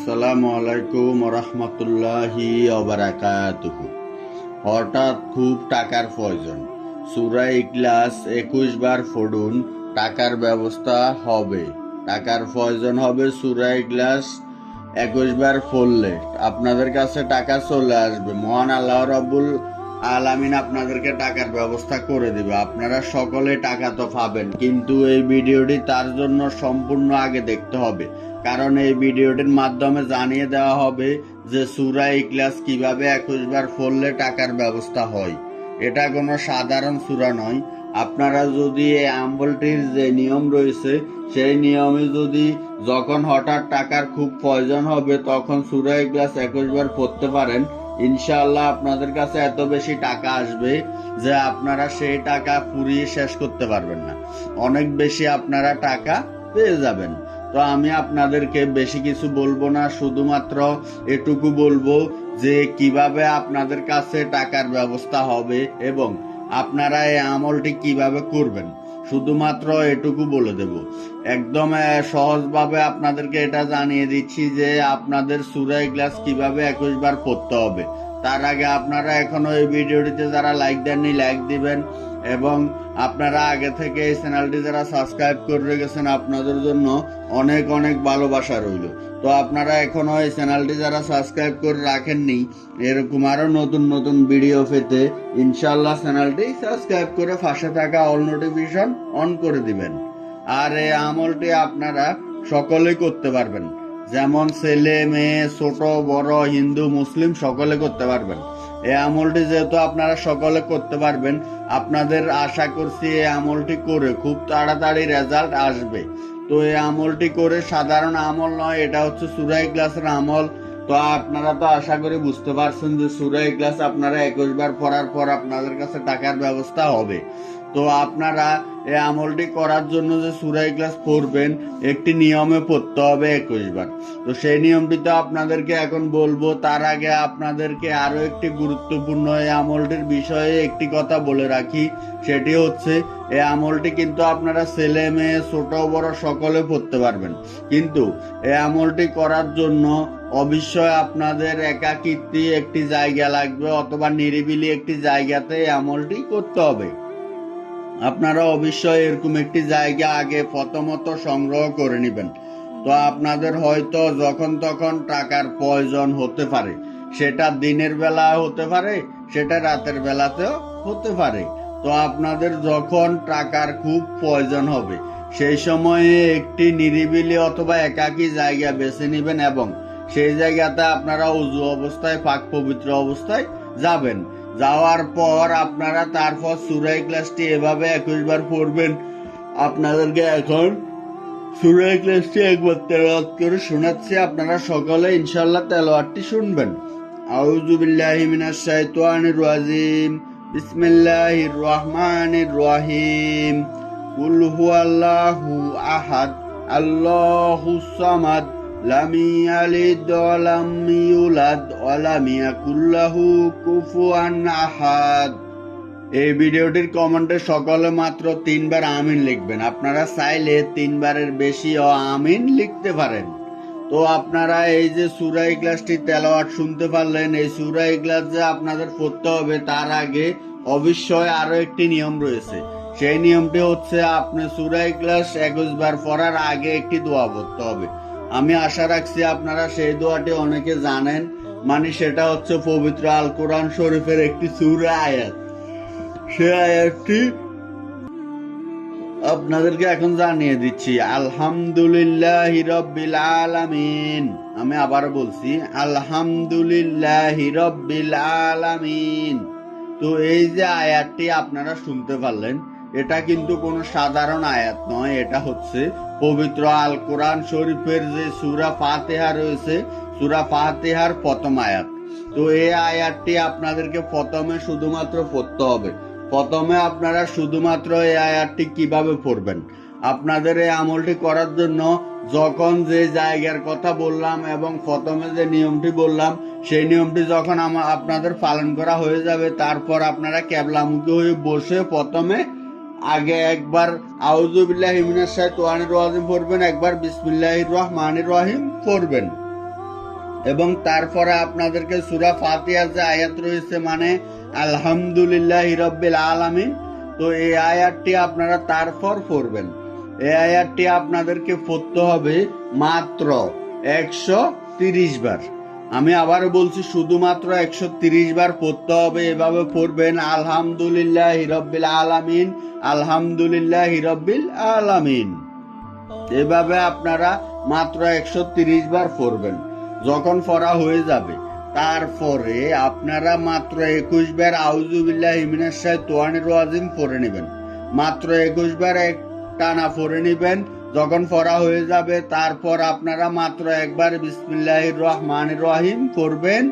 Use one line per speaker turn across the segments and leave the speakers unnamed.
আসসালামু আলাইকুম রহমতুল্লাহি ওবারাকাতুহু। হঠাৎ খুব টাকার প্রয়োজন, সূরা ইখলাস 21 বার পড়ুন, টাকার ব্যবস্থা হবে। টাকার প্রয়োজন হবে, সূরা ইখলাস 21 বার পড়লে আপনাদের কাছে টাকা চলে আসবে। মহান আল্লাহ রাব্বুল আলামিন আপনাদেরকে টাকার ব্যবস্থা করে দিবে। আপনারা সকলে টাকা তো পাবেন, কিন্তু এই ভিডিওটি তার জন্য সম্পূর্ণ আগে দেখতে হবে, কারণ এই ভিডিওটির মাধ্যমে জানিয়ে দেওয়া হবে যে সূরা ইখলাস কিভাবে 21 বার পড়লে টাকার ব্যবস্থা হয়। এটা কোনো সাধারণ সূরা নয়। আপনারা যদি এই আমলটির যে নিয়ম রয়েছে সেই নিয়মে যদি যখন হঠাৎ টাকার খুব প্রয়োজন হবে তখন সূরা ইখলাস 21 বার পড়তে পারেন, ইনশাআল্লাহ আপনাদের কাছে এত বেশি টাকা আসবে যে আপনারা সেই টাকা পুরিয়ে শেষ করতে পারবেন না। অনেক বেশি আপনারা টাকা পেয়ে যাবেন। তো আমি আপনাদেরকে বেশি কিছু বলবো না, শুধুমাত্র এটুকু বলবো যে কিভাবে আপনাদের কাছে টাকার ব্যবস্থা হবে এবং আপনারা এই আমলটি কিভাবে করবেন, শুধুমাত্র এটুকু বলে দেব। একদম সহজভাবে আপনাদেরকে এটা জানিয়ে দিচ্ছি যে আপনাদের সূরা ইখলাস কিভাবে 21 বার পড়তে হবে। তার আগে আপনারা এখনো এই ভিডিওটিতে যারা লাইক দেননি লাইক দিবেন, এবং আপনারা আগে থেকে এই চ্যানেলটি যারা সাবস্ক্রাইব করে রেখেছেন আপনাদের জন্য অনেক অনেক ভালোবাসা রইল। তো আপনারা এখনো এই চ্যানেলটি যারা সাবস্ক্রাইব করে রাখেননি, এরকম আরো নতুন নতুন ভিডিও পেতে ইনশাআল্লাহ চ্যানেলটি সাবস্ক্রাইব করে পাশে থাকা অল নোটিফিকেশন অন করে দিবেন। আর এই আমলটি আপনারা সকলেই করতে পারবেন, যেমন ছেলে মেয়ে ছোট বড় হিন্দু মুসলিম সকলে করতে পারবেন। এই আমলটি যেহেতু আপনারা সকলে করতে পারবেন, আপনাদের আশা করছি এই আমলটি করে খুব তাড়াতাড়ি রেজাল্ট আসবে। তো এই আমলটি করে সাধারণ আমল নয়, এটা হচ্ছে সূরা ইখলাসের আমল। তো আপনারা তো আশা করি বুঝতে পারছেন যে সূরা ইখলাস আপনারা 21 বার পড়ার পর আপনাদের কাছে টাকার ব্যবস্থা হবে। তো আপনারা এই আমলটি করার জন্য যে সূরা ইখলাস পড়বেন একটি নিয়মে পড়তে হবে 21 বার। তো সেই নিয়মটি তো আপনাদেরকে এখন বলবো, তার আগে আপনাদেরকে আরো একটি গুরুত্বপূর্ণ এই আমলটির বিষয়ে একটি কথা বলে রাখি। সেটি হচ্ছে এই আমলটি কিন্তু আপনারা ছেলে মেয়ে ছোট বড় সকলে পড়তে পারবেন, কিন্তু এই আমলটি করার জন্য অবশ্যই আপনাদের একাকিত্বে একটি জায়গা লাগবে অথবা নিরিবিলি একটি জায়গাতে এই আমলটি করতে হবে। আপনারা অবশ্যই এরকম একটি জায়গা আগে প্রথমত সংগ্রহ করে নেবেন। তো আপনাদের হয়তো যখন তখন টাকার প্রয়োজন হতে পারে, সেটা দিনের বেলা হতে পারে, সেটা রাতের বেলাতেও হতে পারে। তো আপনাদের যখন টাকার খুব প্রয়োজন হবে সেই সময়ে একটি নিরিবিলি অথবা একাকী জায়গা বেছে নেবেন এবং সেই জায়গাতে আপনারা উযু অবস্থায় পাক পবিত্র অবস্থায় যাবেন। যাওয়ার পর আপনারা তারপর সূরা ইখলাসটি এভাবে 21 বার পড়বেন। আপনাদেরকে এখন সূরা ইখলাসটি একবার তেলাওয়াত করে শোনাচ্ছি, আপনারা সকলে ইনশাআল্লাহ তেলাওয়াতটি শুনবেন। আউযু বিল্লাহি মিনাশ শাইতানির রাজিম, বিসমিল্লাহির রহমানির রহিম। কুল হুয়াল্লাহু আহাদ, আল্লাহুস সামাদ, লাম ইয়ালিদ ওয়া লাম ইউলাদ ওয়া লাম ইয়াকুল লাহু কুফুয়ান আহাদ। এই ভিডিওটির কমেন্টে সকলে মাত্র 3 বার আমিন লিখবেন। আপনারা চাইলে 3 বারের বেশি আমিন লিখতে পারেন। তো আপনারা এই যে সূরা ইখলাসটি তেলাওয়াত শুনতে পারলেন, এই সূরা ইখলাস যে আপনাদের পড়তে হবে তার আগে অবশ্যই আরো একটি নিয়ম রয়েছে। সেই নিয়মটি হচ্ছে আপনি সূরা ইখলাস 21 বার পড়ার আগে একটি দোয়া পড়তে হবে। আমি আশা রাখছি আপনারা সেই দোয়াটি অনেকে জানেন, মানে সেটা হচ্ছে পবিত্র আল কোরআন শরীফের একটি সূরা আয়াত। সেই আয়াতটি আপনাদেরকে এখন জানিয়ে দিচ্ছি। আলহামদুলিল্লাহি রাব্বিল আলামিন। আমি আবার বলছি, আলহামদুলিল্লাহি রাব্বিল আলামিন। তো এই যে আয়াতটি আপনারা শুনতে পারলেন, এটা কিন্তু কোনো সাধারণ আয়াত নয়, এটা হচ্ছে পবিত্র আল কোরআন শরীফের যে সূরা ফাতিহা রয়েছে, সূরা ফাতিহার প্রথম আয়াত। তো এই আয়াতটি আপনাদেরকে প্রথমে শুধুমাত্র পড়তে হবে। প্রথমে আপনারা শুধুমাত্র এই আয়াতটি কিভাবে পড়বেন, আপনাদের এই আমলটি করার জন্য যখন যে জায়গার কথা বললাম এবং প্রথমে যে নিয়মটি বললাম সেই নিয়মটি যখন আপনাদের পালন করা হয়ে যাবে, তারপর আপনারা কিবলামুখী হয়ে বসে প্রথমে আগে একবার আউযু বিল্লাহি মিনাশ শাইতানির রাজিম পড়বেন, একবার বিসমিল্লাহির রহমানির রহিম পড়বেন। এবং তারপরে আপনাদেরকে সূরা ফাতিহার যে আয়াত রয়েছে মানে আলহামদুলিল্লাহি রাব্বিল আলামিন, তো এই আয়াতটি আপনারা তারপর পড়বেন। এই আয়াতটি আপনাদেরকে পড়তে হবে মাত্র 130 বার। আমি আবার বলছি, শুধুমাত্র 130 বার পড়তে হবে। এভাবে পড়বেন আলহামদুলিল্লাহি রাব্বিল আলামিন, আলহামদুলিল্লাহি রাব্বিল আলামিন। এভাবে আপনারা মাত্র 130 বার পড়বেন। যখন পড়া হয়ে যাবে তারপরে আপনারা মাত্র 21 বার আউযুবিল্লাহি মিনাশ শাইতানির রাজিম পড়ে নেবেন। মাত্র 21 বার টানা পড়ে নেবেন। যখন পড়া হয়ে যাবে তারপর আপনারা মাত্র একবার বিসমিল্লাহির রহমানির রহিম পড়বেন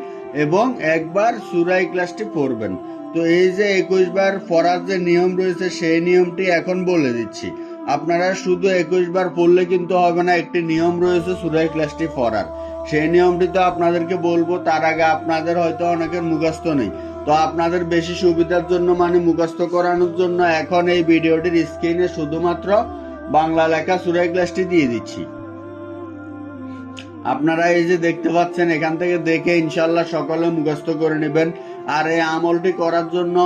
এবং একবার সূরা ইখলাসটি পড়বেন। তো এই যে 21 বার পড়ার যে নিয়ম রয়েছে সেই নিয়মটি এখন বলে দিচ্ছি। আপনারা শুধু 21 বার পড়লে কিন্তু হবে না, একটি নিয়ম রয়েছে সূরা ইখলাসটি পড়ার। সেই নিয়মটি তো আপনাদেরকে বলবো, তার আগে আপনাদের হয়তো অনেকের মুখস্থ নেই। তো আপনাদের বেশি সুবিধার জন্য মানে মুখস্থ করানোর জন্য এখন এই ভিডিওটির স্ক্রিনে শুধুমাত্র বাংলা লেখা সূরা ইখলাসটি দিয়ে দিচ্ছি। আপনারা এই যে দেখতে পাচ্ছেন, এখান থেকে দেখে ইনশাল্লাহ সকলে মুখস্থ করে নেবেন। আর এই আমলটি করার জন্য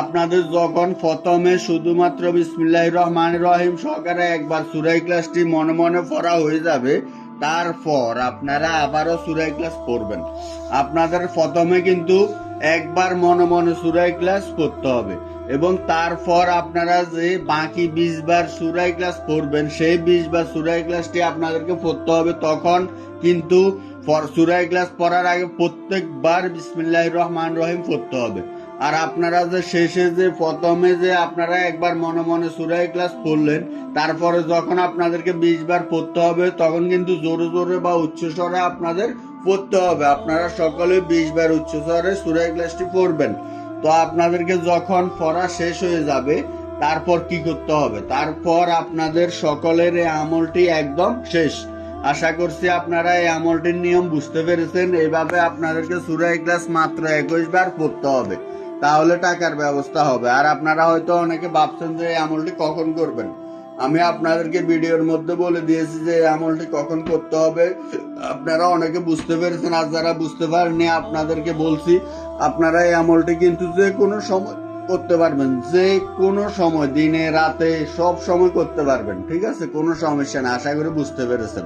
আপনাদের যখন প্রথমে শুধুমাত্র বিসমিল্লাহির রহমানির রহিম সহকারে একবার সূরা ইখলাসটি মনে মনে পড়া হয়ে যাবে, তারপর আপনারা আবারও সূরা ইখলাস পড়বেন। আপনাদের প্রথমে কিন্তু একবার মনে মনে সূরা ইখলাস পড়তে হবে এবং তারপর আপনারা যে বাকি 20 বার সূরা ইখলাস পড়বেন সেই 20 বার সূরা ইখলাসটি আপনাদেরকে পড়তে হবে। তখন কিন্তু সূরা ইখলাস পড়ার আগে প্রত্যেকবার বিসমিল্লাহির রহমানির রহিম পড়তে হবে। আর আপনারা যে শেষে যে প্রথমে যে আপনারা একবার মনে মনে সূরা ইখলাস পড়লেন, তারপরে যখন আপনাদেরকে 20 বার পড়তে হবে তখন কিন্তু জোরে জোরে বা উচ্চস্বরে আপনাদের পড়তে হবে। আপনারা সকলে 20 বার উচ্চস্বরে সূরা ইখলাসটি পড়বেন। তো আপনাদেরকে যখন পড়া শেষ হয়ে যাবে তারপর কি করতে হবে, তারপর আপনাদের সকলের এই আমলটি একদম শেষ। আশা করছি আপনারা এই আমলটির নিয়ম বুঝতে পেরেছেন। এইভাবে আপনাদেরকে সূরা ইখলাস মাত্র 21 বার পড়তে হবে, তাহলে টাকার ব্যবস্থা হবে। আর আপনারা হয়তো অনেকে ভাবছেন যে এই আমলটি কখন করবেন। আমি আপনাদেরকে ভিডিওর মধ্যে বলে দিয়েছি যে এই আমলটি কখন করতে হবে। আপনারা অনেকে বুঝতে পেরেছেন, আর যারা বুঝতে পারেননি আপনাদেরকে বলছি, আপনারা এই আমলটি কিন্তু যে কোনো সময় করতে পারবেন, যে কোনো সময়, দিনে রাতে সব সময় করতে পারবেন। ঠিক আছে, কোনো সমস্যা না। আশা করি বুঝতে পেরেছেন।